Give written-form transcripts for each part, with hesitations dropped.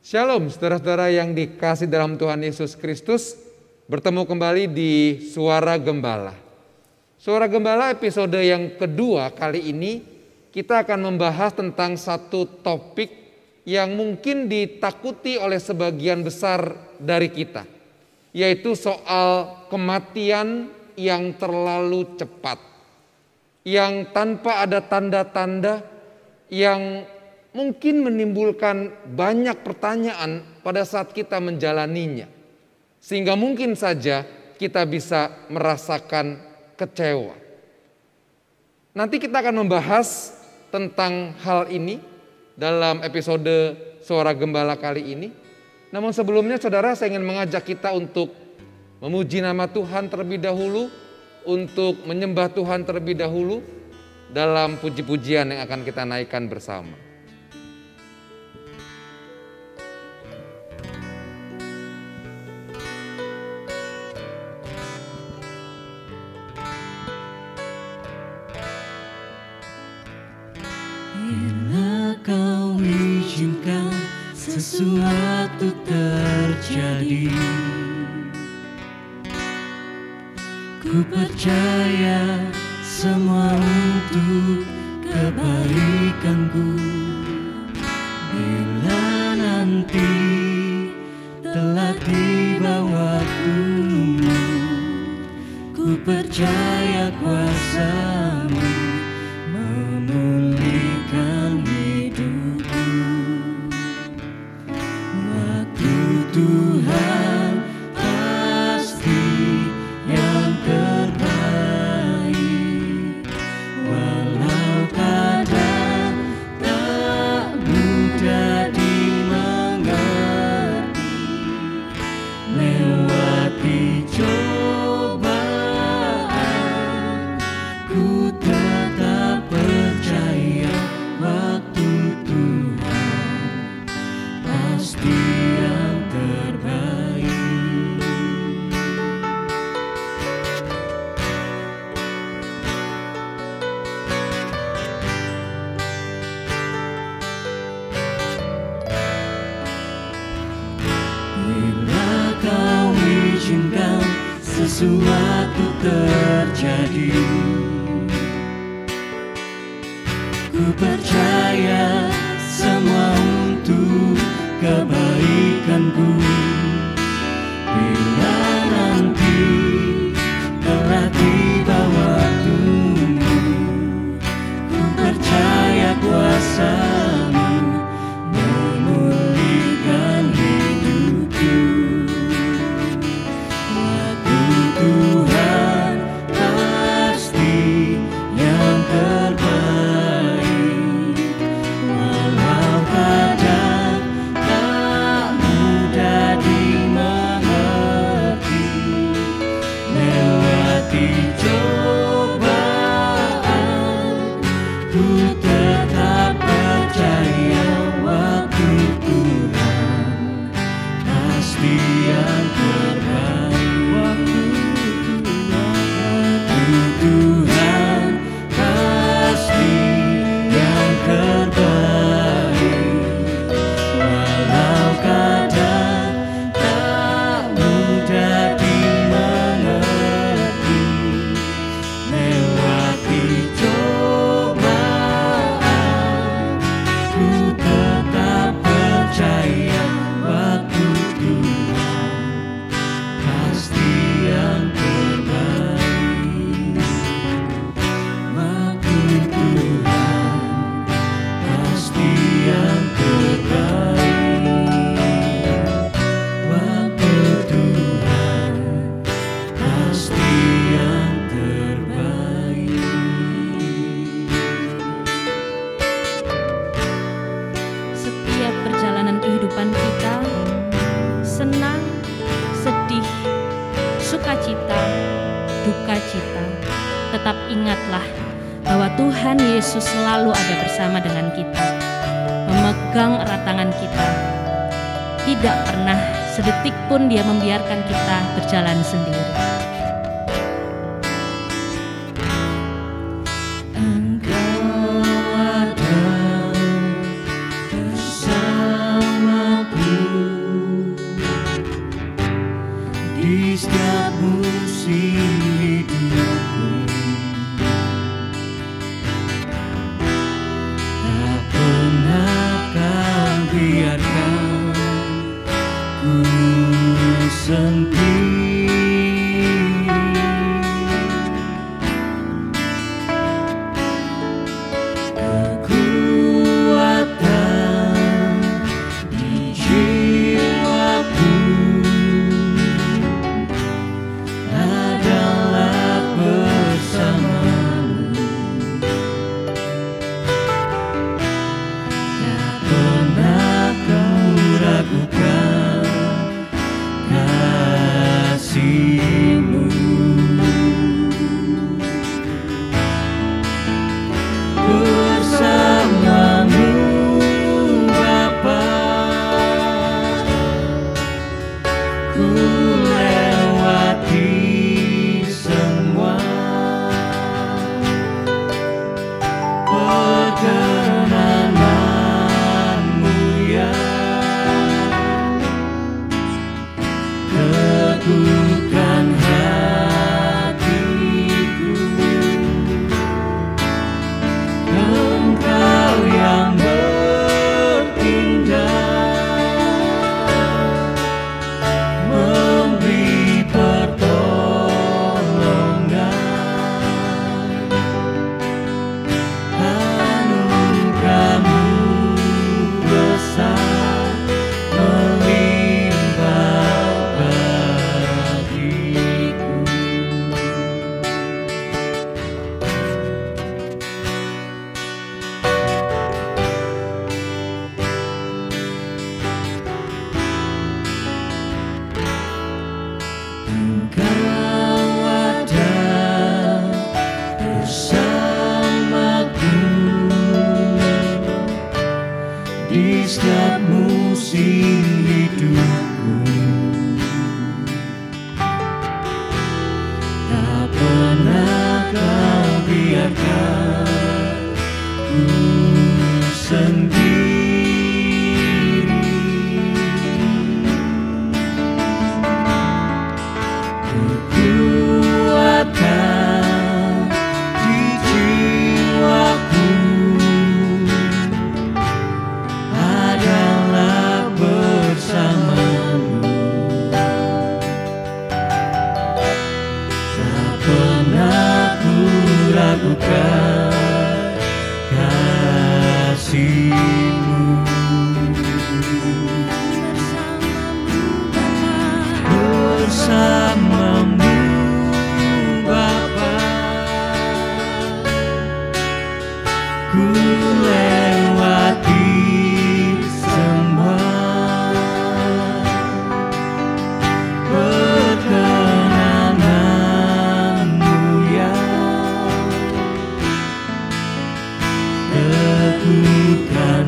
Shalom saudara-saudara yang dikasih dalam Tuhan Yesus Kristus. Bertemu kembali di Suara Gembala. Suara Gembala episode yang kedua kali ini kita akan membahas tentang satu topik yang mungkin ditakuti oleh sebagian besar dari kita, yaitu soal kematian yang terlalu cepat, yang tanpa ada tanda-tanda, yang mungkin menimbulkan banyak pertanyaan pada saat kita menjalaninya. Sehingga mungkin saja kita bisa merasakan kecewa. Nanti kita akan membahas tentang hal ini dalam episode Suara Gembala kali ini. Namun sebelumnya saudara, saya ingin mengajak kita untuk memuji nama Tuhan terlebih dahulu, untuk menyembah Tuhan terlebih dahulu dalam puji-pujian yang akan kita naikkan bersama. Bila kau izinkan sesuatu terjadi, ku percaya semua untuk kebaikanku. Bila nanti telah tiba waktumu, ku percaya kuasa-Mu memulihkan hidupku. Waktu Tuhan pasti yang terbaik, walau kadang tak mudah dimengerti. Lewati cobaan, ku tetap percaya waktu Tuhan pasti yang terbaik. Bila kau izinkan sesuatu terjadi, ku percaya semua untuk kebaikanku. Bila nanti telah tiba waktumu, ku percaya kuasa-Mu memulihkan hidupku. Waktu Tuhan pasti yang terbaik, walau kadang tak mudah dimengerti. Lewati cobaan, ku tetap percaya waktu Tuhan pasti yang terbaik. Waktu Tuhan pasti yang terbaik, walau kadang tak mudah dimengerti. Lewati cobaan, ku tetap percaya waktu Tuhan pasti yang terbaik. Waktu Tuhan pasti yang terbaik. Waktu Tuhan pasti yang terbaik. Setiap perjalanan kehidupan kita, senang, sedih, sukacita, duka cita, tetap ingatlah bahwa Tuhan Yesus selalu ada bersama dengan kita, memegang erat tangan kita. Tidak pernah sedetik pun Dia membiarkan kita berjalan sendiri. Engkau ada bersamaku. di setiap musim hidupku. Tak pernah kau biarkan ku sendiri. Kekuatan di jiwaku adalah bersamamu. Tak pernah kau ragukan kasih-Mu. Bersamamu Bapa, ku lewati semua perkenananmu ya. Teguhkan hatiku, Engkau yang bertindak, memberi pertolongan. Anugerah-Mu besar melimpah bagiku. Engkau ada bersamaku di setiap musim hidupku. Tak pernah kau biarkan ku sendiri. Kekuatan di jiwaku adalah bersamamu. Tak pernah ku ragukan kasih-Mu. Bersamamu Bapa, ku lewati semua perkenananmu ya. Teguhkan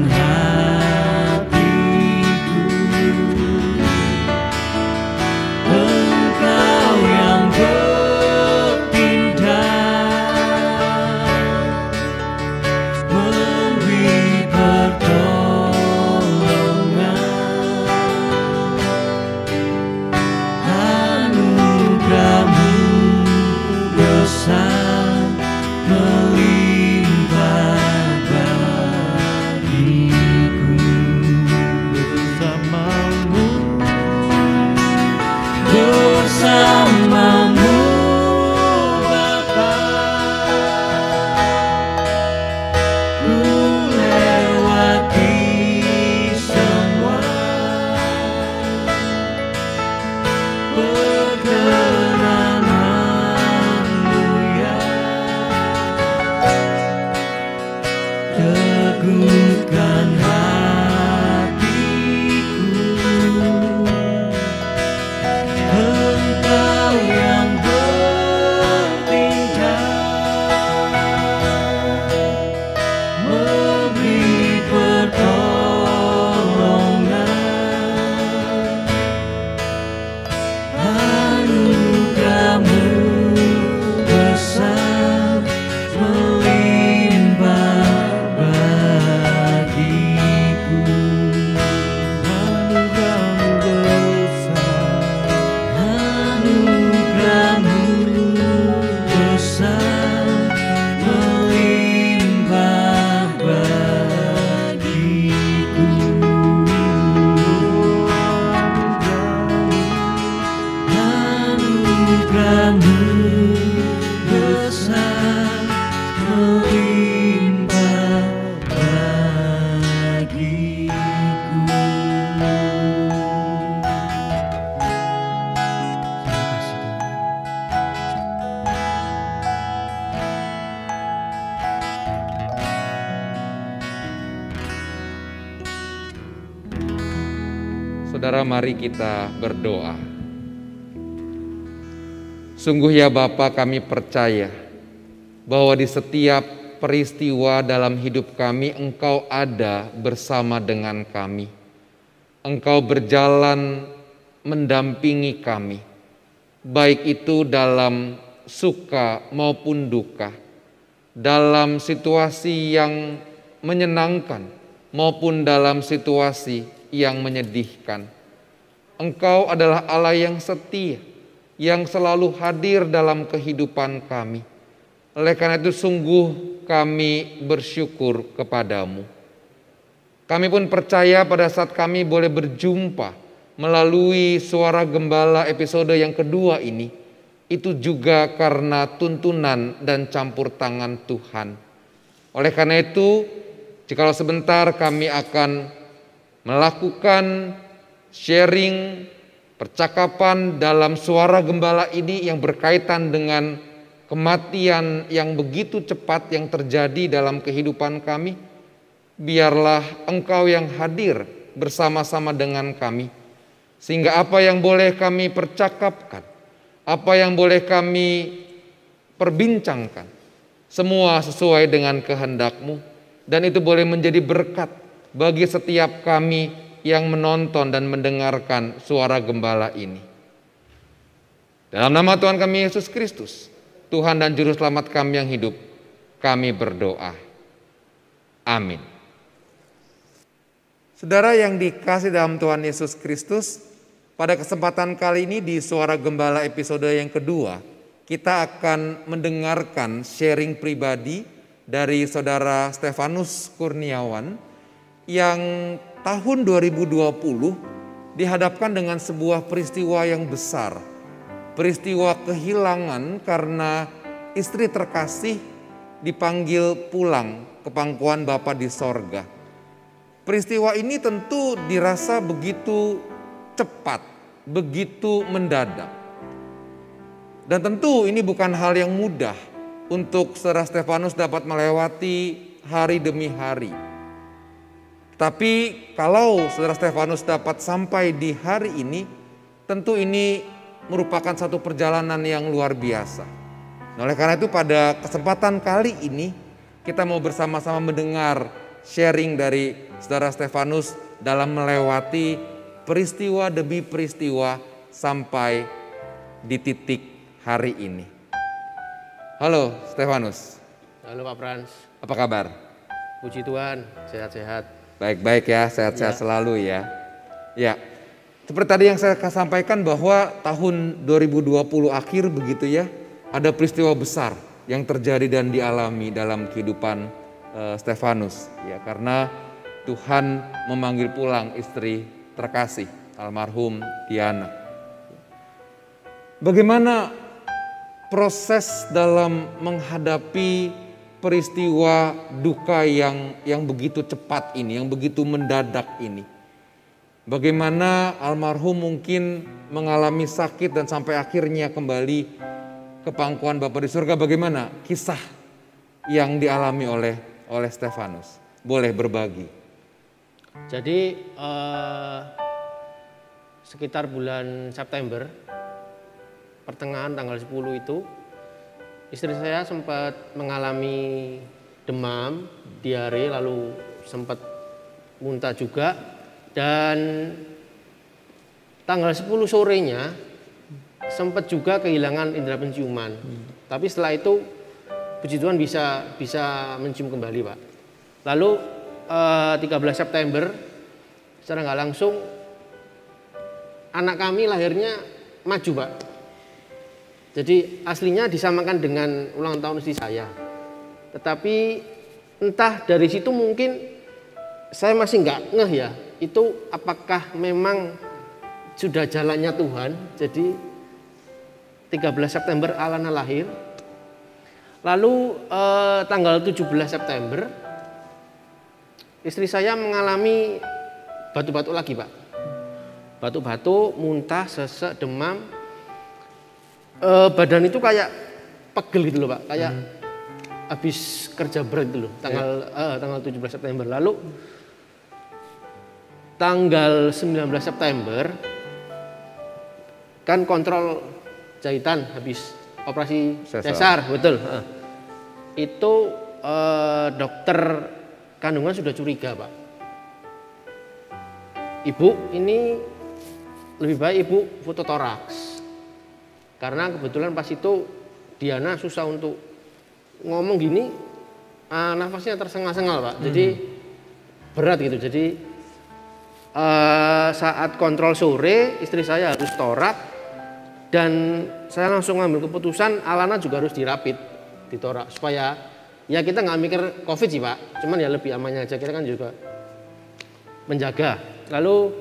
anugerahmu besar melimpah bagiku. Saudara, mari kita berdoa. Sungguh ya Bapa, kami percaya bahwa di setiap peristiwa dalam hidup kami Engkau ada bersama dengan kami. Engkau berjalan mendampingi kami, baik itu dalam suka maupun duka, dalam situasi yang menyenangkan maupun dalam situasi yang menyedihkan. Engkau adalah Allah yang setia, yang selalu hadir dalam kehidupan kami. Oleh karena itu sungguh kami bersyukur kepadamu. Kami pun percaya pada saat kami boleh berjumpa melalui Suara Gembala episode yang kedua ini, itu juga karena tuntunan dan campur tangan Tuhan. Oleh karena itu, jikalau sebentar kami akan melakukan sharing, percakapan dalam Suara Gembala ini yang berkaitan dengan kematian yang begitu cepat yang terjadi dalam kehidupan kami, biarlah Engkau yang hadir bersama-sama dengan kami, sehingga apa yang boleh kami percakapkan, apa yang boleh kami perbincangkan, semua sesuai dengan kehendak-Mu, dan itu boleh menjadi berkat bagi setiap kami yang menonton dan mendengarkan Suara Gembala ini. Dalam nama Tuhan kami Yesus Kristus, Tuhan dan Juru Selamat kami yang hidup, kami berdoa. Amin. Saudara yang dikasih dalam Tuhan Yesus Kristus, pada kesempatan kali ini di Suara Gembala episode yang kedua, kita akan mendengarkan sharing pribadi dari Saudara Stefanus Kurniawan yang tahun 2020 dihadapkan dengan sebuah peristiwa yang besar. Peristiwa kehilangan karena istri terkasih dipanggil pulang ke pangkuan Bapa di sorga. Peristiwa ini tentu dirasa begitu cepat, begitu mendadak. Dan tentu ini bukan hal yang mudah untuk Saudara Stefanus dapat melewati hari demi hari. Tapi kalau Saudara Stefanus dapat sampai di hari ini, tentu ini merupakan satu perjalanan yang luar biasa. Nah, oleh karena itu pada kesempatan kali ini kita mau bersama-sama mendengar sharing dari Saudara Stefanus dalam melewati peristiwa demi peristiwa sampai di titik hari ini. Halo Stefanus. Halo Pak Frans. Apa kabar? Puji Tuhan, sehat-sehat. Baik-baik ya, sehat-sehat selalu ya. Ya, seperti tadi yang saya sampaikan bahwa tahun 2020 akhir begitu ya, ada peristiwa besar yang terjadi dan dialami dalam kehidupan Stefanus. Ya, karena Tuhan memanggil pulang istri terkasih, almarhum Diana. Bagaimana proses dalam menghadapi peristiwa duka yang begitu cepat ini, yang begitu mendadak ini? Bagaimana almarhum mungkin mengalami sakit dan sampai akhirnya kembali ke pangkuan Bapa di surga. Bagaimana kisah yang dialami oleh Stefanus? Boleh berbagi. Jadi sekitar bulan September, pertengahan tanggal 10 itu, istri saya sempat mengalami demam, diare, lalu sempat muntah juga. Dan tanggal 10 sorenya sempat juga kehilangan indera penciuman. Tapi setelah itu puji Tuhan bisa mencium kembali, Pak. Lalu 13 September secara nggak langsung anak kami lahirnya maju, Pak. Jadi aslinya disamakan dengan ulang tahun istri saya. Tetapi entah dari situ mungkin saya masih nggak ngeh ya, itu apakah memang sudah jalannya Tuhan. Jadi 13 September Alana lahir. Lalu tanggal 17 September istri saya mengalami batuk-batuk lagi, Pak. Batuk-batuk, muntah, sesek, demam. Badan itu kayak pegel gitu loh, Pak. Kayak habis kerja berat gitu loh. Tanggal 17 September. Lalu tanggal 19 September kan kontrol jahitan habis operasi sesar, betul. Itu dokter kandungan sudah curiga, Pak. Ibu ini lebih baik ibu foto toraks. Karena kebetulan pas itu Diana susah untuk ngomong gini, nafasnya tersengal-sengal, Pak. Jadi berat gitu. Jadi saat kontrol sore istri saya harus torak dan saya langsung ngambil keputusan Alana juga harus dirapit, ditorak supaya ya kita nggak mikir COVID sih, Pak. Cuman ya lebih amannya aja, kita kan juga menjaga. Lalu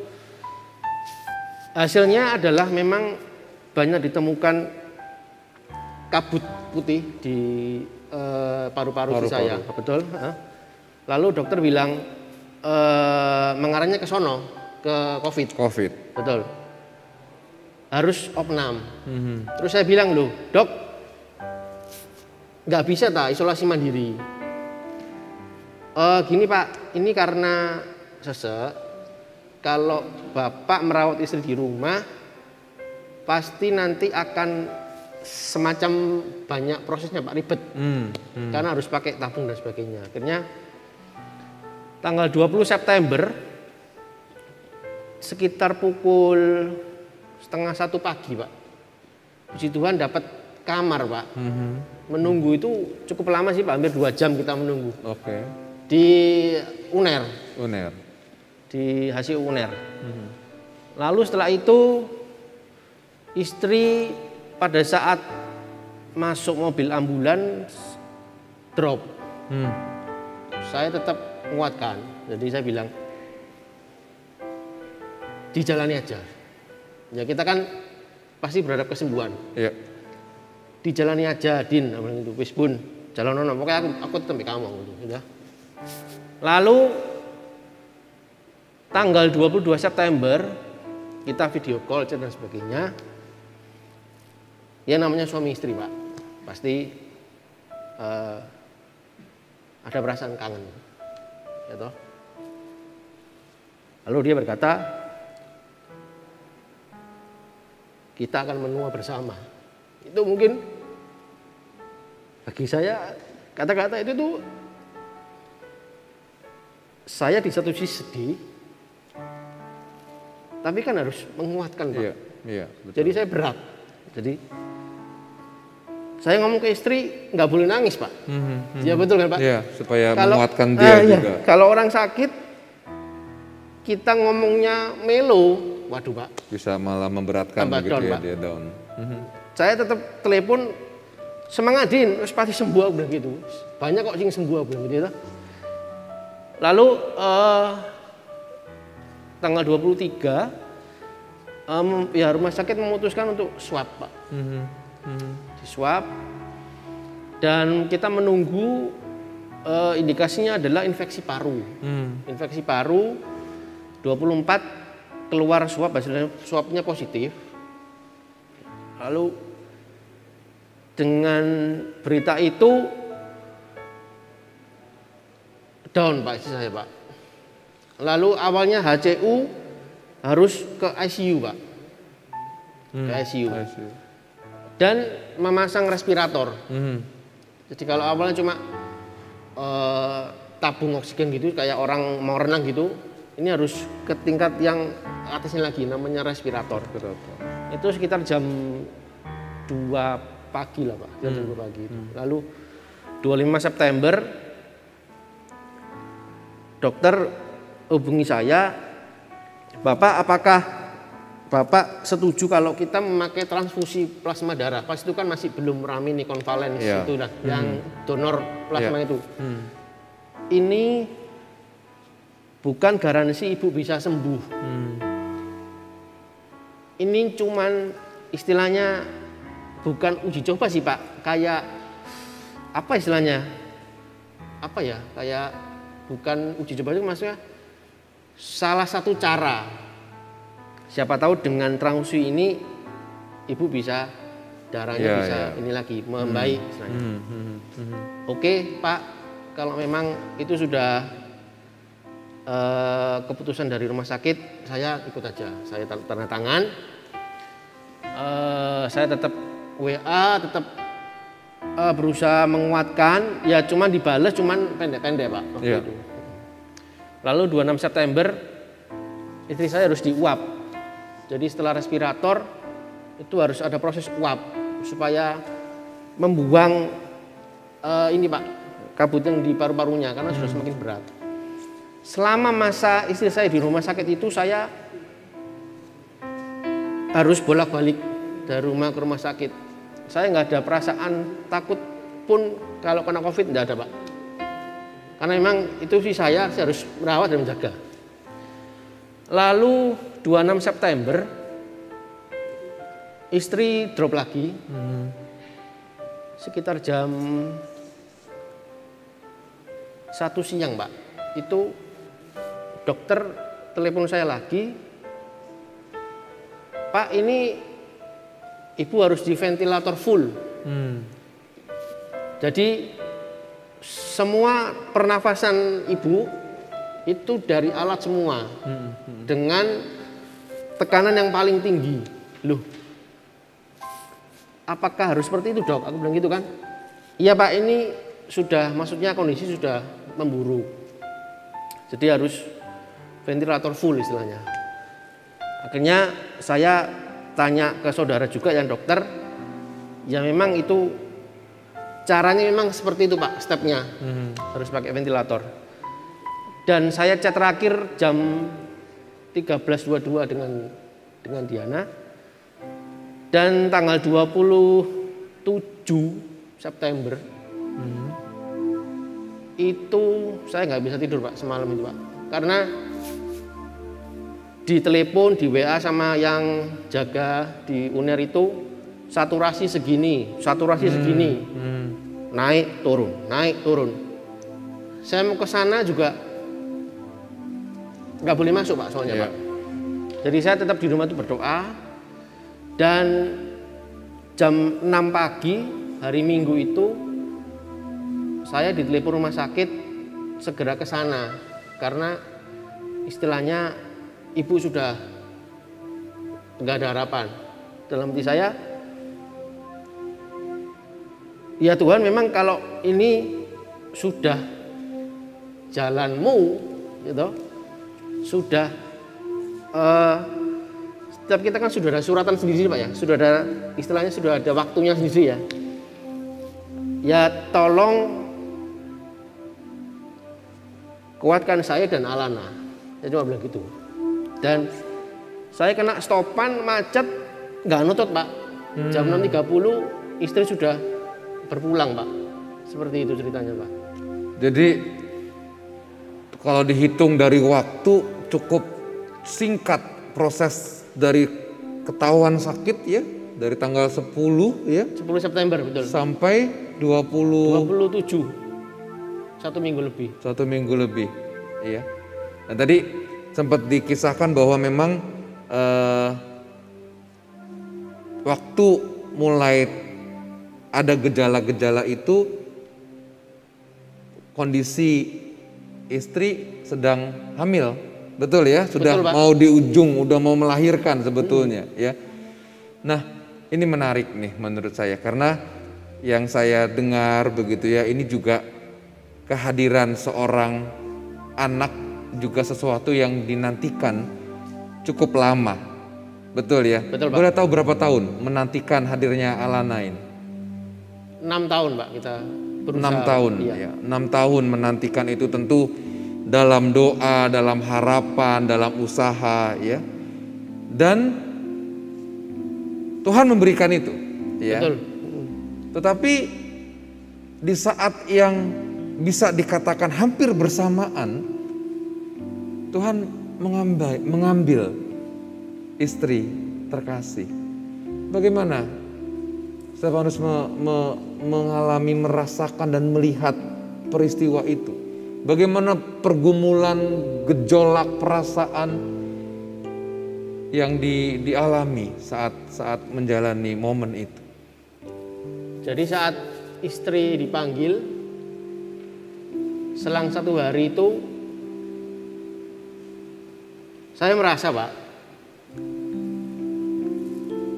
hasilnya adalah memang banyak ditemukan kabut putih di paru-paru saya, betul. Lalu dokter bilang mengarahnya ke sono, ke COVID. Betul. Harus opnam. Terus saya bilang, loh dok, nggak bisa tak isolasi mandiri. Gini Pak, ini karena sesek. Kalau bapak merawat istri di rumah, pasti nanti akan semacam banyak prosesnya Pak, ribet. Karena harus pakai tabung dan sebagainya. Akhirnya tanggal 20 September sekitar pukul 12:30 pagi, Pak. Puji Tuhan dapat kamar, Pak. Menunggu itu cukup lama sih, Pak. Hampir 2 jam kita menunggu. Oke. Di UNER. Di HCU UNER. Lalu setelah itu istri pada saat masuk mobil ambulans drop. Saya tetap menguatkan. Jadi saya bilang dijalani aja. Ya kita kan pasti berharap kesembuhan. Iya. Dijalani aja, Din, bilang itu. Wis bun, jalanan. Pokoknya aku tetap kamu gitu. Ya. Lalu tanggal 22 September kita video call dan sebagainya. Ya namanya suami istri, Pak. Pasti ada perasaan kangen. Ya toh? Lalu dia berkata, kita akan menua bersama. Itu mungkin bagi saya kata-kata itu tuh saya di satu sisi sedih, tapi kan harus menguatkan, Pak. Iya, betul. Jadi saya berat. Jadi saya ngomong ke istri nggak boleh nangis, Pak. Ya betul kan, Pak? Iya, supaya menguatkan dia juga. Kalau orang sakit kita ngomongnya melo, waduh Pak. Bisa malah memberatkan begitu ya, dia down. Saya tetap telepon, semangat Din, wis pasti sembuh aku bilang gitu. Banyak kok sing sembuh aku bilang gitu. Lalu tanggal 23 ya rumah sakit memutuskan untuk swab, Pak. Di swab dan kita menunggu indikasinya adalah infeksi paru. Infeksi paru 24 keluar swab, hasilnya swabnya positif. Lalu dengan berita itu down, Pak, istri saya, Pak. Lalu awalnya HCU harus ke ICU, Pak. Ke ICU. Dan memasang respirator. Jadi kalau awalnya cuma tabung oksigen gitu, kayak orang mau renang gitu, ini harus ke tingkat yang atasnya lagi, namanya respirator. Itu sekitar jam 2 pagi lah, Pak. Jam 2 pagi. Lalu 25 September dokter hubungi saya, Bapak apakah Bapak setuju kalau kita memakai transfusi plasma darah? Pas itu kan masih belum rame nih konvalens itu lah, yang donor plasma itu. Ini bukan garansi ibu bisa sembuh. Ini cuman istilahnya bukan uji coba sih Pak, kayak apa istilahnya? Apa ya? Kayak bukan uji coba itu maksudnya salah satu cara. Siapa tahu dengan transfusi ini ibu bisa darahnya bisa ini lagi membaik istilahnya. Oke Pak, kalau memang itu sudah keputusan dari rumah sakit, saya ikut aja. Saya tanda tangan. Saya tetap WA, tetap berusaha menguatkan. Ya cuman dibales, cuman pendek-pendek Pak. Itu. Lalu 26 September istri saya harus diuap. Jadi setelah respirator itu harus ada proses uap supaya membuang ini Pak, kabut yang di paru-parunya karena sudah semakin berat. Selama masa istri saya di rumah sakit itu saya harus bolak-balik dari rumah ke rumah sakit. Saya nggak ada perasaan takut pun kalau kena COVID, nggak ada Pak. Karena memang itu sih saya harus merawat dan menjaga. Lalu 26 September istri drop lagi. Sekitar jam 1 siang Pak. Itu dokter telepon saya lagi, Pak ini ibu harus di ventilator full. Jadi semua pernafasan ibu itu dari alat semua dengan tekanan yang paling tinggi. Loh, apakah harus seperti itu dok? Aku bilang gitu kan. Iya Pak, ini sudah maksudnya kondisi sudah memburuk. Jadi harus ventilator full istilahnya. Akhirnya saya tanya ke saudara juga yang dokter, ya memang itu caranya memang seperti itu Pak, stepnya harus pakai ventilator. Dan saya chat terakhir jam 13.22 dengan Diana, dan tanggal 27 September itu saya nggak bisa tidur Pak semalam itu Pak, karena di telepon, di WA sama yang jaga di UNER itu saturasi segini, naik turun. Saya mau ke sana juga nggak boleh masuk Pak soalnya Pak. Jadi saya tetap di rumah itu berdoa, dan jam 6 pagi hari Minggu itu saya ditelepon rumah sakit segera ke sana karena istilahnya ibu sudah nggak ada harapan. Dalam hati saya, ya Tuhan memang kalau ini sudah jalanmu, gitu, sudah setiap kita kan sudah ada suratan sendiri Pak ya, sudah ada istilahnya sudah ada waktunya sendiri ya. Ya tolong kuatkan saya dan Alana. Saya cuma bilang gitu. Dan saya kena stopan macet, nggak nutut Pak. Jam 6.30 istri sudah berpulang Pak. Seperti itu ceritanya Pak. Jadi kalau dihitung dari waktu cukup singkat proses dari ketahuan sakit ya, dari tanggal 10 ya, 10 September betul. Sampai 27. 1 minggu lebih. 1 minggu lebih. Iya. Dan tadi sempat dikisahkan bahwa memang waktu mulai ada gejala-gejala itu kondisi istri sedang hamil, betul ya? Sudah betul, mau di ujung, udah mau melahirkan sebetulnya ya. Nah ini menarik nih menurut saya, karena yang saya dengar begitu ya, ini juga kehadiran seorang anak juga sesuatu yang dinantikan cukup lama, betul ya? Betul, Pak. Boleh tahu berapa tahun menantikan hadirnya Alana ini? 6 tahun Pak kita berusaha. 6 tahun, iya. Ya. 6 tahun menantikan itu tentu dalam doa, dalam harapan, dalam usaha ya. Dan Tuhan memberikan itu, ya. Betul. Tetapi di saat yang bisa dikatakan hampir bersamaan, Tuhan mengambil istri terkasih. Bagaimana Stefanus mengalami, merasakan dan melihat peristiwa itu. Bagaimana pergumulan, gejolak perasaan yang dialami saat menjalani momen itu. Jadi saat istri dipanggil, selang 1 hari itu saya merasa, Pak,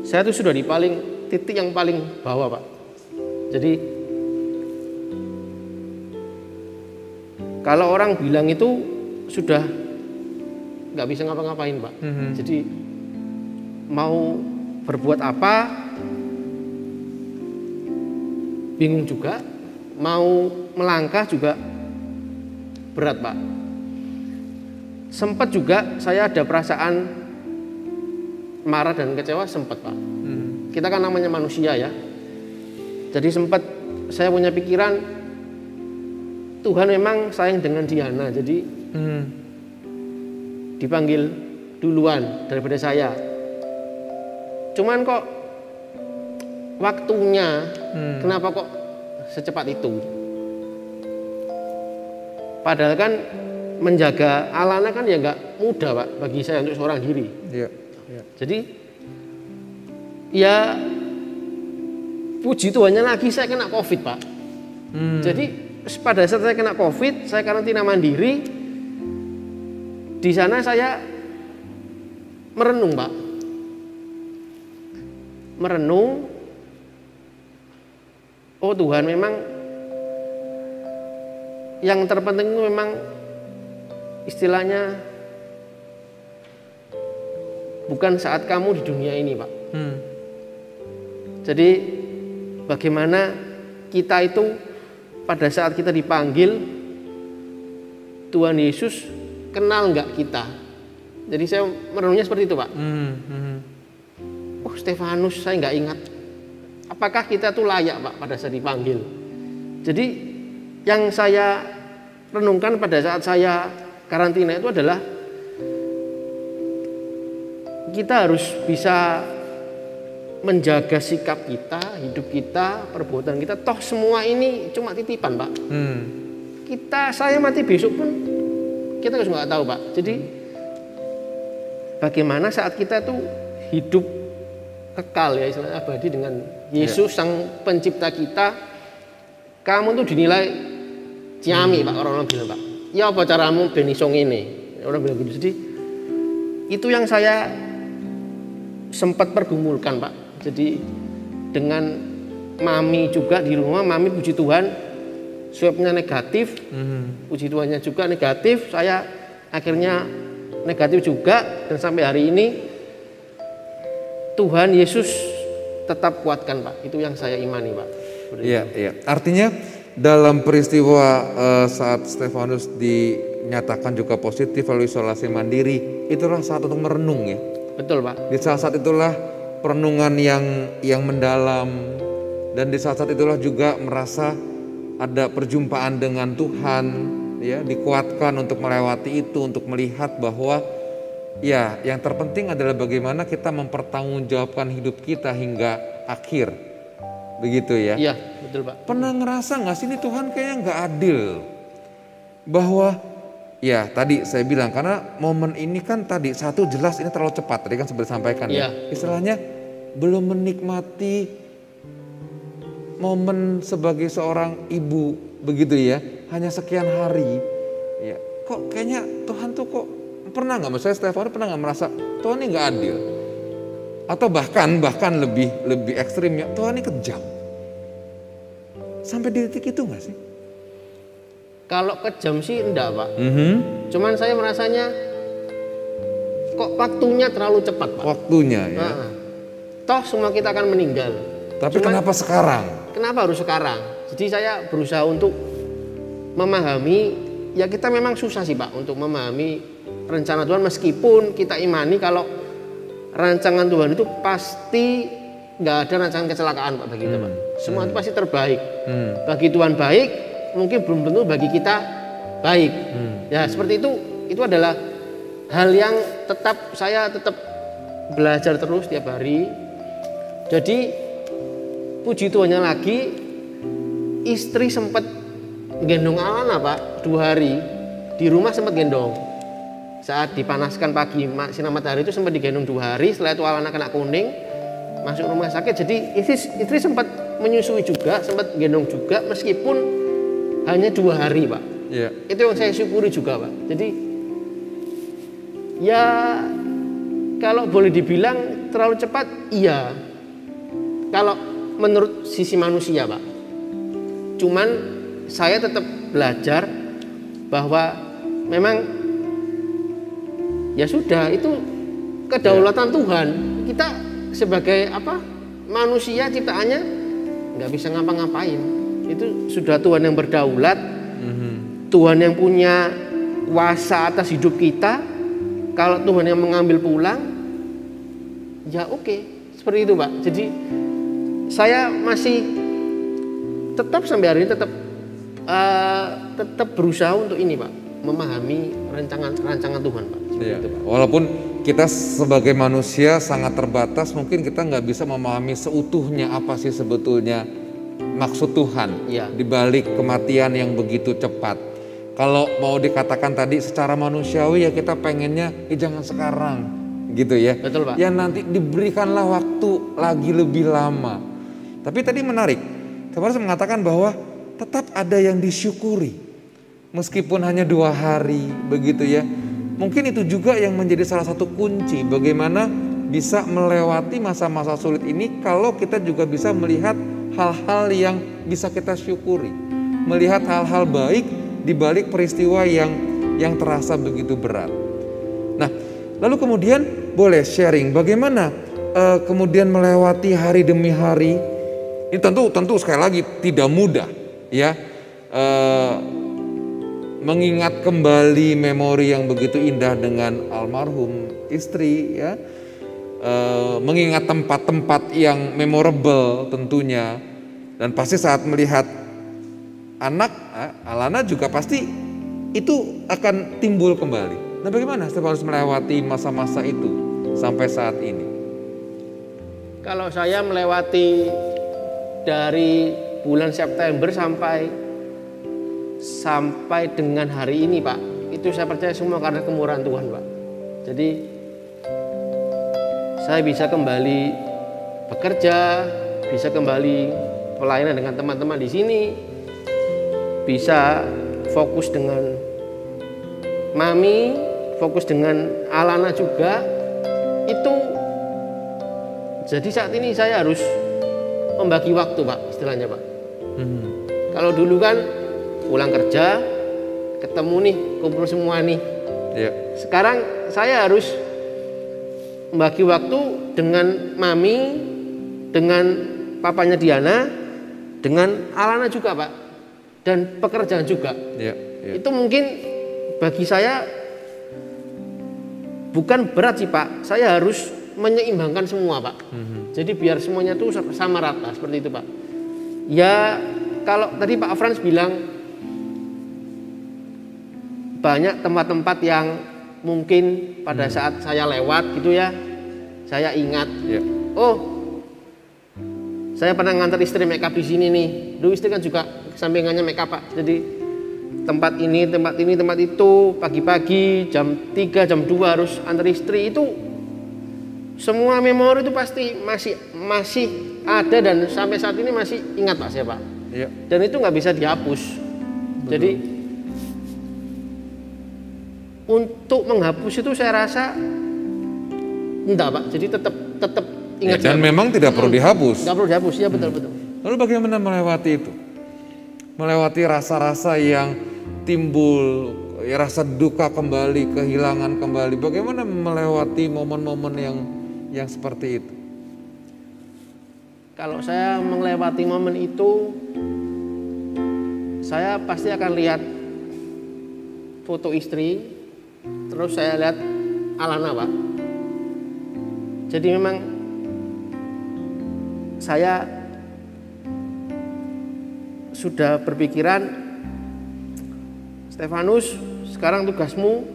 saya tuh sudah di titik yang paling bawah, Pak. Jadi kalau orang bilang itu sudah nggak bisa ngapa-ngapain, Pak. Jadi mau berbuat apa bingung juga, mau melangkah juga berat, Pak. Sempat juga saya ada perasaan marah dan kecewa, sempat, Pak. Kita kan namanya manusia ya. Jadi sempat saya punya pikiran, Tuhan memang sayang dengan Diana, jadi dipanggil duluan daripada saya. Cuman kok waktunya kenapa kok secepat itu? Padahal kan menjaga Alana kan ya nggak mudah, Pak, bagi saya untuk seorang diri. Ya. Jadi ya puji Tuhannya lagi saya kena COVID, Pak. Jadi pada saat saya kena COVID, saya karantina mandiri. Di sana saya merenung, Pak. Merenung. Oh Tuhan, memang yang terpenting itu memang istilahnya bukan saat kamu di dunia ini, Pak. Jadi bagaimana kita itu pada saat kita dipanggil, Tuhan Yesus kenal nggak kita? Jadi saya merenungnya seperti itu, Pak. Oh Stefanus, saya nggak ingat. Apakah kita tuh layak, Pak, pada saat dipanggil? Jadi yang saya renungkan pada saat saya karantina itu adalah kita harus bisa menjaga sikap kita, hidup kita, perbuatan kita. Toh semua ini cuma titipan, Pak. Saya mati besok pun kita nggak tahu, Pak. Jadi bagaimana saat kita tuh hidup kekal ya, istilahnya abadi dengan Yesus sang pencipta kita. Kamu tuh dinilai ciami, Pak, orang-orang bilang, Pak. Ya apa caramu benisong ini? Orang bilang gitu. Jadi itu yang saya sempat pergumulkan, Pak. Jadi dengan mami juga di rumah, mami puji Tuhan swabnya negatif, puji Tuhannya juga negatif. Saya akhirnya negatif juga, dan sampai hari ini Tuhan Yesus tetap kuatkan, Pak. Itu yang saya imani, Pak. Iya, iya. Artinya dalam peristiwa saat Stefanus dinyatakan juga positif lalu isolasi mandiri, itulah saat untuk merenung ya. Betul, Pak. Di saat itulah perenungan yang mendalam, dan di saat itulah juga merasa ada perjumpaan dengan Tuhan, ya, dikuatkan untuk melewati itu, untuk melihat bahwa ya yang terpenting adalah bagaimana kita mempertanggungjawabkan hidup kita hingga akhir, begitu ya? Iya, betul, Pak. Pernah ngerasa nggak sih ini Tuhan kayaknya nggak adil, bahwa ya tadi saya bilang karena momen ini kan tadi satu jelas ini terlalu cepat, tadi kan sempat disampaikan ya, istilahnya belum menikmati momen sebagai seorang ibu, begitu ya, hanya sekian hari, ya kok kayaknya Tuhan tuh kok pernah nggak, misalnya Stefanus pernah nggak merasa Tuhan ini nggak adil, atau bahkan lebih ekstrimnya Tuhan ini kejam, sampai di titik itu nggak sih? Kalau kejam sih enggak, Pak. Cuman saya merasanya kok waktunya terlalu cepat, Pak. Waktunya ya. Toh semua kita akan meninggal. Tapi kenapa sekarang? Kenapa harus sekarang? Jadi saya berusaha untuk memahami, ya kita memang susah sih, Pak, untuk memahami rencana Tuhan, meskipun kita imani kalau rancangan Tuhan itu pasti nggak ada rancangan kecelakaan, Pak, bagi kita, Pak. Semua itu pasti terbaik. Bagi Tuhan baik, mungkin belum tentu bagi kita baik. Ya seperti itu adalah hal yang saya tetap belajar terus tiap hari. Jadi puji Tuhannya lagi, istri sempat gendong Alana Pak 2 hari. Di rumah sempat gendong. Saat dipanaskan pagi sinar matahari itu sempat digendong 2 hari. Setelah itu Alana kena kuning, masuk rumah sakit. Jadi istri sempat menyusui juga, sempat gendong juga meskipun hanya 2 hari Pak. Yeah. Itu yang saya syukuri juga Pak. Jadi ya kalau boleh dibilang terlalu cepat, iya. Kalau menurut sisi manusia Pak. Cuman saya tetap belajar bahwa memang ya sudah, itu kedaulatan Tuhan. Kita sebagai manusia ciptaannya nggak bisa ngapa-ngapain. Itu sudah Tuhan yang berdaulat, Tuhan yang punya kuasa atas hidup kita. Kalau Tuhan yang mengambil pulang, ya oke, seperti itu Pak. Jadi saya masih tetap sampai hari ini tetap berusaha untuk ini Pak, memahami rancangan Tuhan Pak. Iya. Itu, Pak. Walaupun kita sebagai manusia sangat terbatas, mungkin kita nggak bisa memahami seutuhnya apa sih sebetulnya maksud Tuhan di balik kematian yang begitu cepat. Kalau mau dikatakan tadi secara manusiawi ya kita pengennya jangan sekarang gitu ya. Betul Pak. Ya nanti diberikanlah waktu lagi lebih lama. Tapi tadi menarik, Stefanus mengatakan bahwa tetap ada yang disyukuri. Meskipun hanya 2 hari begitu ya. Mungkin itu juga yang menjadi salah satu kunci bagaimana bisa melewati masa-masa sulit ini kalau kita juga bisa melihat hal-hal yang bisa kita syukuri. Melihat hal-hal baik di balik peristiwa yang terasa begitu berat. Nah, lalu kemudian boleh sharing bagaimana kemudian melewati hari demi hari. Ini tentu sekali lagi tidak mudah ya, mengingat kembali memori yang begitu indah dengan almarhum istri ya, mengingat tempat-tempat yang memorable tentunya, dan pasti saat melihat anak Alana juga pasti itu akan timbul kembali. Nah, bagaimana Stefanus melewati masa-masa itu sampai saat ini? Kalau saya melewati dari bulan September sampai dengan hari ini Pak, itu saya percaya semua karena kemurahan Tuhan Pak. Jadi saya bisa kembali bekerja, bisa kembali pelayanan dengan teman-teman di sini, bisa fokus dengan Mami, fokus dengan Alana juga. Itu jadi saat ini saya harus membagi waktu Pak, istilahnya Pak. Kalau dulu kan pulang kerja, ketemu nih, kumpul semua nih. Sekarang saya harus membagi waktu dengan Mami, dengan papanya Diana, dengan Alana juga Pak, dan pekerjaan juga. Itu mungkin bagi saya bukan berat sih Pak, saya harus menyeimbangkan semua Pak. Jadi biar semuanya tuh sama rata seperti itu Pak. Ya kalau tadi Pak Frans bilang banyak tempat-tempat yang mungkin pada saat saya lewat gitu ya, saya ingat, oh saya pernah ngantar istri make up di sini nih. Dulu istri kan juga sampingannya make up Pak. Jadi tempat ini, tempat itu, pagi-pagi jam 3, jam 2 harus antar istri. Itu semua memori itu pasti masih ada dan sampai saat ini masih ingat Pak saya Pak. Dan itu nggak bisa dihapus. Jadi untuk menghapus itu saya rasa enggak Pak. Jadi tetap ingat. Dan memang tidak perlu dihapus. Nggak perlu dihapus, ya betul. Lalu bagaimana melewati itu? Melewati rasa-rasa yang timbul, ya rasa duka kembali, kehilangan kembali. Bagaimana melewati momen-momen yang seperti itu? Kalau saya melewati momen itu, saya pasti akan lihat foto istri, terus saya lihat Alana Pak. Jadi memang saya sudah berpikiran, Stefanus, sekarang tugasmu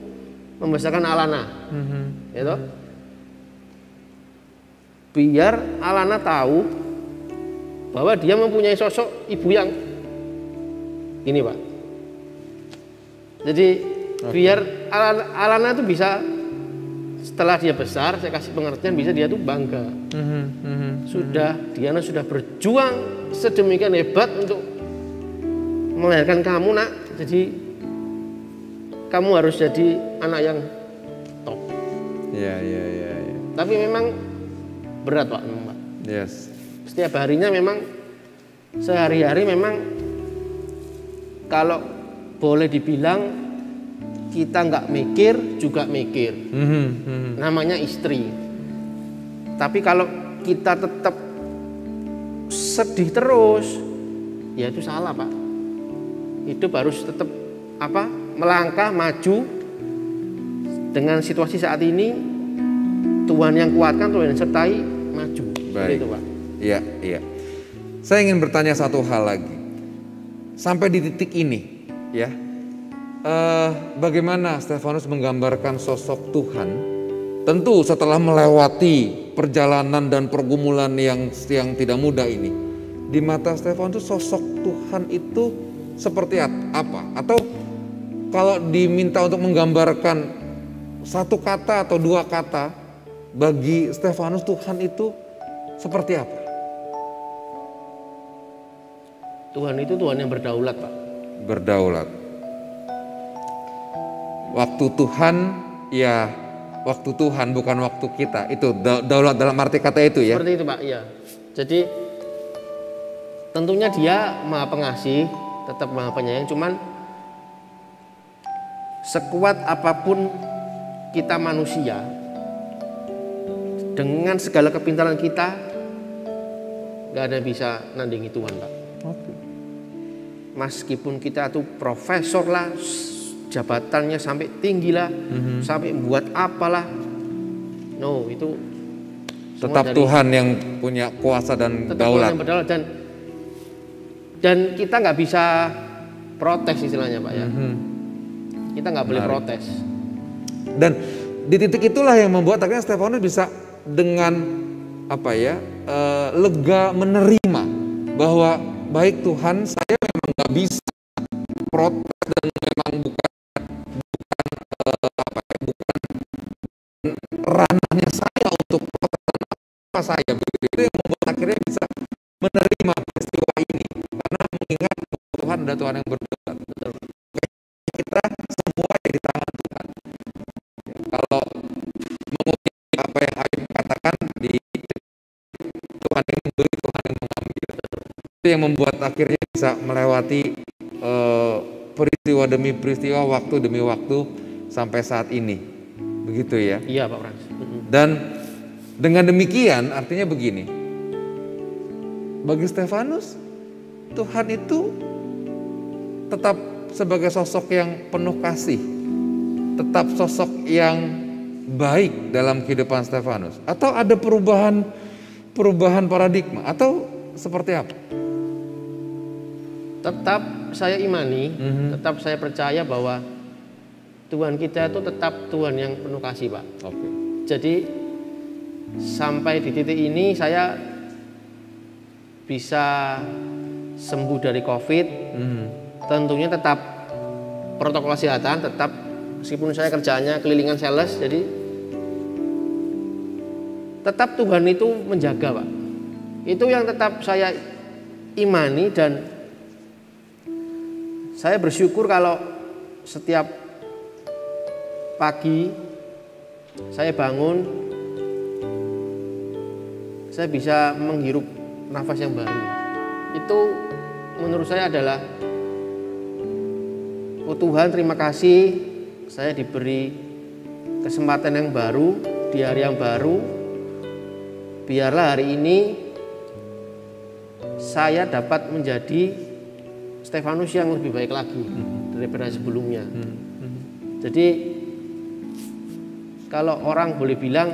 membesarkan Alana, gitu. Biar Alana tahu bahwa dia mempunyai sosok ibu yang ini Pak. Jadi biar Alana itu bisa setelah dia besar, saya kasih pengertian, bisa dia tuh bangga. Diana sudah berjuang sedemikian hebat untuk melahirkan kamu nak. Jadi kamu harus jadi anak yang top. Iya. Tapi memang berat Pak, Pak. Yes. Setiap harinya memang sehari-hari memang kalau boleh dibilang kita nggak mikir juga mikir. Namanya istri. Tapi kalau kita tetap sedih terus, ya itu salah Pak. Hidup harus tetap melangkah maju dengan situasi saat ini. Tuhan yang kuatkan, Tuhan yang sertai, maju. Baik. Gitu Pak. Iya. Saya ingin bertanya satu hal lagi. Sampai di titik ini, ya. Bagaimana Stefanus menggambarkan sosok Tuhan? Tentu setelah melewati perjalanan dan pergumulan yang tidak mudah ini, di mata Stefanus sosok Tuhan itu seperti apa? Atau kalau diminta untuk menggambarkan satu kata atau dua kata, bagi Stefanus Tuhan itu seperti apa? Tuhan itu Tuhan yang berdaulat Pak. Berdaulat. Waktu Tuhan, ya waktu Tuhan bukan waktu kita. Itu daulat dalam arti kata itu ya. Seperti itu Pak, iya. Jadi tentunya dia Maha Pengasih, tetap Maha Penyayang. Cuman sekuat apapun kita manusia, dengan segala kepintaran kita, gak ada yang bisa nandingi Tuhan Pak. Meskipun kita tuh profesor lah, jabatannya sampai tinggi lah, sampai membuat apalah, no, itu tetap Tuhan yang punya kuasa dan daulat. Dan kita nggak bisa protes istilahnya Pak ya. Kita nggak boleh protes. Dan di titik itulah yang membuat akhirnya Stefanus bisa dengan lega menerima bahwa baik Tuhan, saya memang nggak bisa protes dan memang bukan ranahnya saya untuk protes apa saya begitu. Itu yang membuat akhirnya bisa menerima peristiwa ini karena mengingat Tuhan adalah Tuhan yang berdaulat. Kita semua ada di tangan Tuhan. Kalau mengutip apa yang Ayub katakan, di Tuhan yang memberi, Tuhan yang mengambil. Itu yang membuat akhirnya bisa melewati peristiwa demi peristiwa, waktu demi waktu sampai saat ini. Begitu ya? Iya Pak Frans. Dan dengan demikian artinya begini. Bagi Stefanus, Tuhan itu tetap sebagai sosok yang penuh kasih, tetap sosok yang baik dalam kehidupan Stefanus. Atau ada perubahan paradigma atau seperti apa? Tetap saya imani, tetap saya percaya bahwa Tuhan kita itu tetap Tuhan yang penuh kasih Pak. Okay. Jadi sampai di titik ini saya bisa sembuh dari COVID. Tentunya tetap protokol kesehatan, tetap meskipun saya kerjaannya kelilingan sales, jadi tetap Tuhan itu menjaga Pak. Itu yang tetap saya imani, dan saya bersyukur kalau setiap pagi saya bangun, saya bisa menghirup nafas yang baru. Itu menurut saya adalah, oh Tuhan terima kasih, saya diberi kesempatan yang baru, di hari yang baru. Biarlah hari ini saya dapat menjadi Stefanus yang lebih baik lagi daripada sebelumnya. Jadi kalau orang boleh bilang,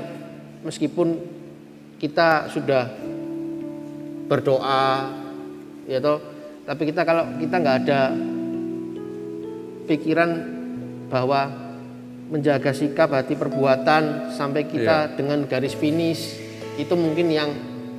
meskipun kita sudah berdoa, ya toh, tapi kalau kita nggak ada pikiran bahwa menjaga sikap, hati, perbuatan sampai kita dengan garis finish, itu mungkin yang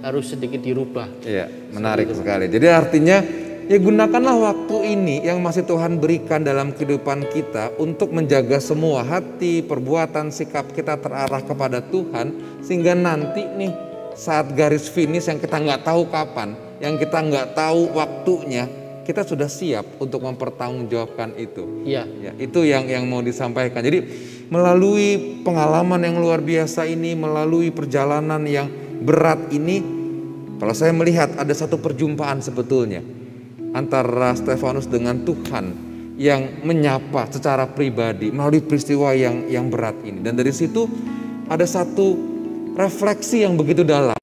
harus sedikit dirubah. Iya, menarik sekali. Jadi artinya ya gunakanlah waktu ini yang masih Tuhan berikan dalam kehidupan kita untuk menjaga semua hati, perbuatan, sikap kita terarah kepada Tuhan. Sehingga nanti nih saat garis finish yang kita nggak tahu kapan, yang kita nggak tahu waktunya, kita sudah siap untuk mempertanggungjawabkan itu. Iya. Ya, itu yang mau disampaikan. Jadi melalui pengalaman yang luar biasa ini, melalui perjalanan yang berat ini, kalau saya melihat ada satu perjumpaan sebetulnya antara Stefanus dengan Tuhan yang menyapa secara pribadi melalui peristiwa yang berat ini. Dan dari situ ada satu refleksi yang begitu dalam,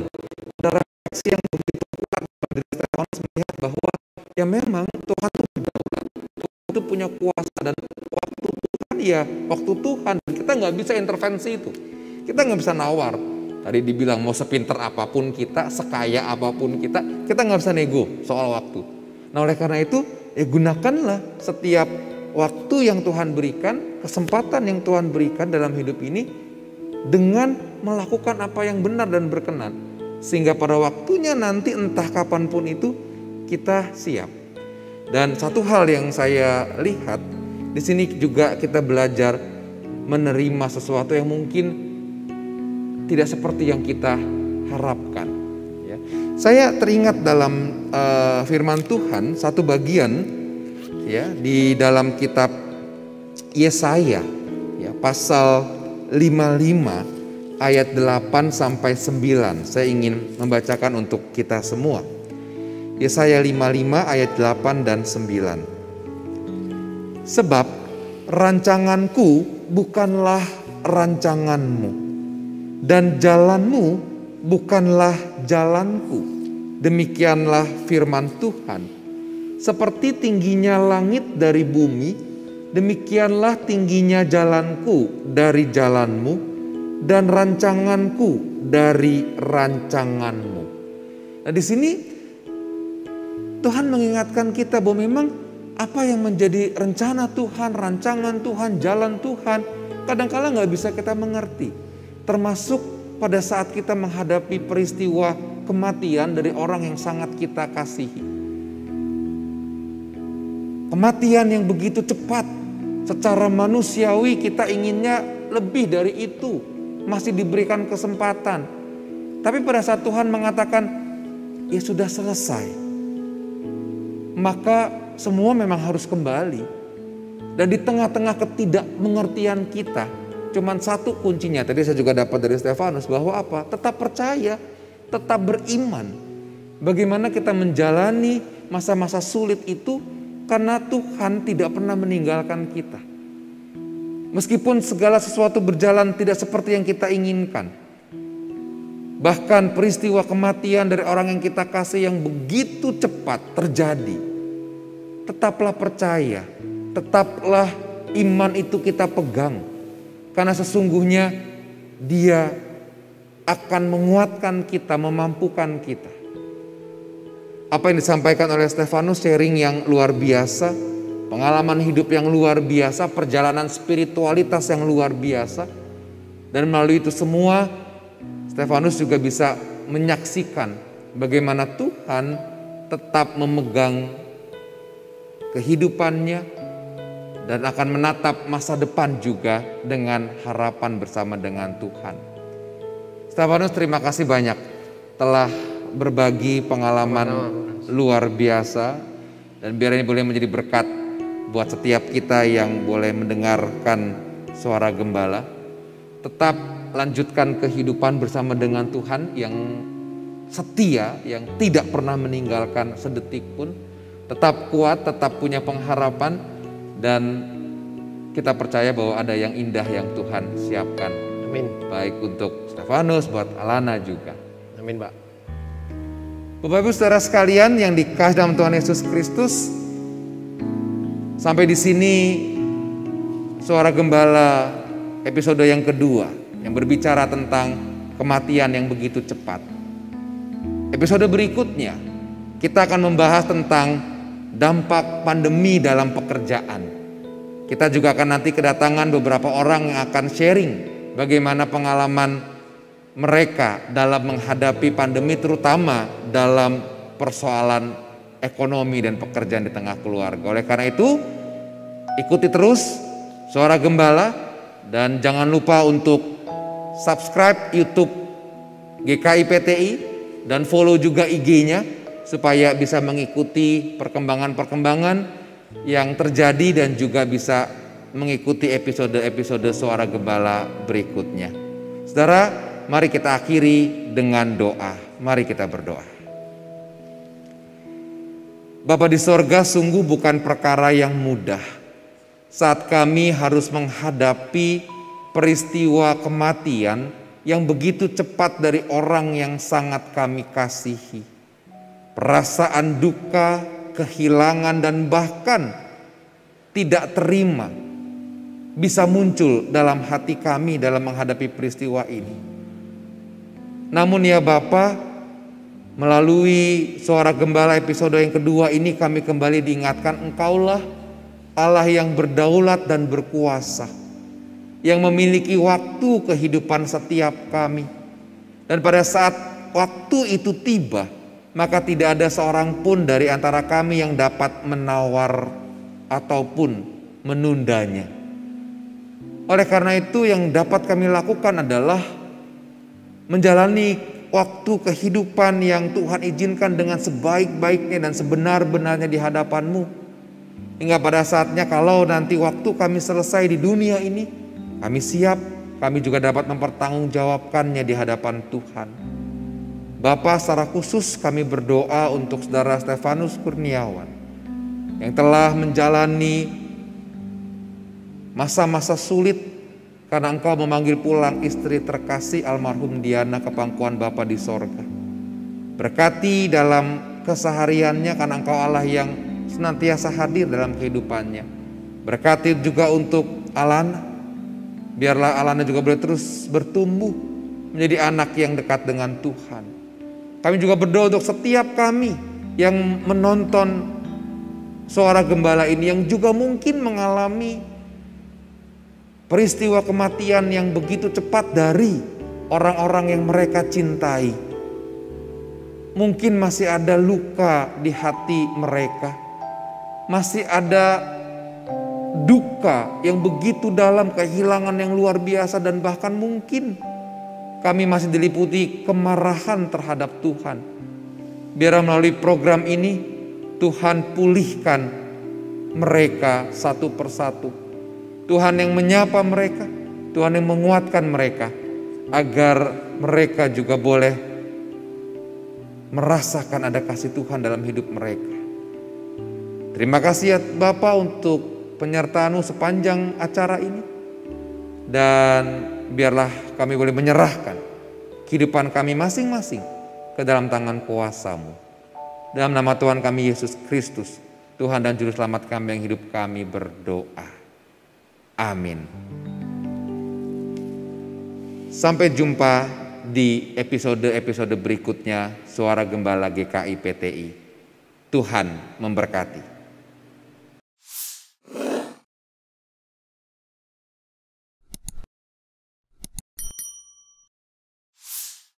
ada refleksi yang begitu kuat dari Stefanus melihat bahwa ya memang Tuhan itu berdaulat, Tuhan itu punya kuasa, dan waktu Tuhan ya waktu Tuhan, dan kita nggak bisa intervensi itu, kita nggak bisa nawar. Tadi dibilang mau sepinter apapun kita, sekaya apapun kita nggak bisa nego soal waktu. Nah oleh karena itu ya gunakanlah setiap waktu yang Tuhan berikan, kesempatan yang Tuhan berikan dalam hidup ini dengan melakukan apa yang benar dan berkenan. Sehingga pada waktunya nanti entah kapanpun itu kita siap. Dan satu hal yang saya lihat di sini juga kita belajar menerima sesuatu yang mungkin tidak seperti yang kita harapkan. Ya. Saya teringat dalam firman Tuhan satu bagian ya di dalam kitab Yesaya ya, pasal 55 ayat 8 sampai 9. Saya ingin membacakan untuk kita semua. Yesaya 55 ayat 8 dan 9. Sebab rancanganku bukanlah rancanganmu, dan jalanmu bukanlah jalanku. Demikianlah firman Tuhan. Seperti tingginya langit dari bumi, demikianlah tingginya jalanku dari jalanmu, dan rancanganku dari rancanganmu. Nah di sini Tuhan mengingatkan kita bahwa memang apa yang menjadi rencana Tuhan, rancangan Tuhan, jalan Tuhan, kadang-kala nggak bisa kita mengerti. Termasuk pada saat kita menghadapi peristiwa kematian dari orang yang sangat kita kasihi. Kematian yang begitu cepat, secara manusiawi kita inginnya lebih dari itu, masih diberikan kesempatan. Tapi pada saat Tuhan mengatakan, ya sudah selesai, maka semua memang harus kembali. Dan di tengah-tengah ketidakmengertian kita, cuman satu kuncinya, tadi saya juga dapat dari Stefanus, bahwa apa? Tetap percaya, tetap beriman. Bagaimana kita menjalani masa-masa sulit itu, karena Tuhan tidak pernah meninggalkan kita. Meskipun segala sesuatu berjalan tidak seperti yang kita inginkan. Bahkan peristiwa kematian dari orang yang kita kasih yang begitu cepat terjadi. Tetaplah percaya, tetaplah iman itu kita pegang. Karena sesungguhnya Dia akan menguatkan kita, memampukan kita. Apa yang disampaikan oleh Stefanus, sharing yang luar biasa, pengalaman hidup yang luar biasa, perjalanan spiritualitas yang luar biasa. Dan melalui itu semua, Stefanus juga bisa menyaksikan bagaimana Tuhan tetap memegang kehidupannya, dan akan menatap masa depan juga dengan harapan bersama dengan Tuhan. Stefanus, terima kasih banyak telah berbagi pengalaman luar biasa. Dan biar ini boleh menjadi berkat buat setiap kita yang boleh mendengarkan suara gembala. Tetap lanjutkan kehidupan bersama dengan Tuhan yang setia, yang tidak pernah meninggalkan sedetik pun. Tetap kuat, tetap punya pengharapan. Dan kita percaya bahwa ada yang indah yang Tuhan siapkan. Amin. Baik untuk Stefanus, buat Alana juga. Amin, Pak. Bapak Ibu saudara sekalian yang dikasih dalam Tuhan Yesus Kristus, sampai di sini suara gembala episode yang kedua yang berbicara tentang kematian yang begitu cepat. Episode berikutnya kita akan membahas tentang dampak pandemi dalam pekerjaan. Kita juga akan nanti kedatangan beberapa orang yang akan sharing bagaimana pengalaman mereka dalam menghadapi pandemi, terutama dalam persoalan ekonomi dan pekerjaan di tengah keluarga. Oleh karena itu, ikuti terus Suara Gembala dan jangan lupa untuk subscribe YouTube GKI PTI dan follow juga IG-nya supaya bisa mengikuti perkembangan-perkembangan yang terjadi dan juga bisa mengikuti episode-episode Suara Gembala berikutnya. Saudara, mari kita akhiri dengan doa. Mari kita berdoa. Bapa di sorga, sungguh bukan perkara yang mudah saat kami harus menghadapi peristiwa kematian yang begitu cepat dari orang yang sangat kami kasihi. Perasaan duka, kehilangan, dan bahkan tidak terima bisa muncul dalam hati kami dalam menghadapi peristiwa ini. Namun ya Bapa, melalui Suara Gembala episode yang kedua ini kami kembali diingatkan Engkaulah Allah yang berdaulat dan berkuasa, yang memiliki waktu kehidupan setiap kami. Dan pada saat waktu itu tiba, maka tidak ada seorang pun dari antara kami yang dapat menawar ataupun menundanya. Oleh karena itu yang dapat kami lakukan adalah menjalani waktu kehidupan yang Tuhan izinkan dengan sebaik-baiknya dan sebenar-benarnya di hadapan-Mu. Hingga pada saatnya kalau nanti waktu kami selesai di dunia ini, kami siap, kami juga dapat mempertanggungjawabkannya di hadapan Tuhan. Bapa, secara khusus kami berdoa untuk saudara Stefanus Kurniawan yang telah menjalani masa-masa sulit karena Engkau memanggil pulang istri terkasih almarhum Diana ke pangkuan Bapa di sorga. Berkati dalam kesehariannya karena Engkau Allah yang senantiasa hadir dalam kehidupannya. Berkati juga untuk Alana, biarlah Alana juga boleh terus bertumbuh menjadi anak yang dekat dengan Tuhan. Kami juga berdoa untuk setiap kami yang menonton Suara Gembala ini, yang juga mungkin mengalami peristiwa kematian yang begitu cepat dari orang-orang yang mereka cintai. Mungkin masih ada luka di hati mereka, masih ada duka yang begitu dalam, kehilangan yang luar biasa, dan bahkan mungkin kami masih diliputi kemarahan terhadap Tuhan. Biar melalui program ini Tuhan pulihkan mereka satu persatu. Tuhan yang menyapa mereka, Tuhan yang menguatkan mereka, agar mereka juga boleh merasakan ada kasih Tuhan dalam hidup mereka. Terima kasih ya Bapak untuk penyertaan-Mu sepanjang acara ini. Dan biarlah kami boleh menyerahkan kehidupan kami masing-masing ke dalam tangan kuasa-Mu. Dalam nama Tuhan kami Yesus Kristus, Tuhan dan Juru Selamat kami yang hidup, kami berdoa. Amin. Sampai jumpa di episode-episode berikutnya Suara Gembala GKI PTI. Tuhan memberkati.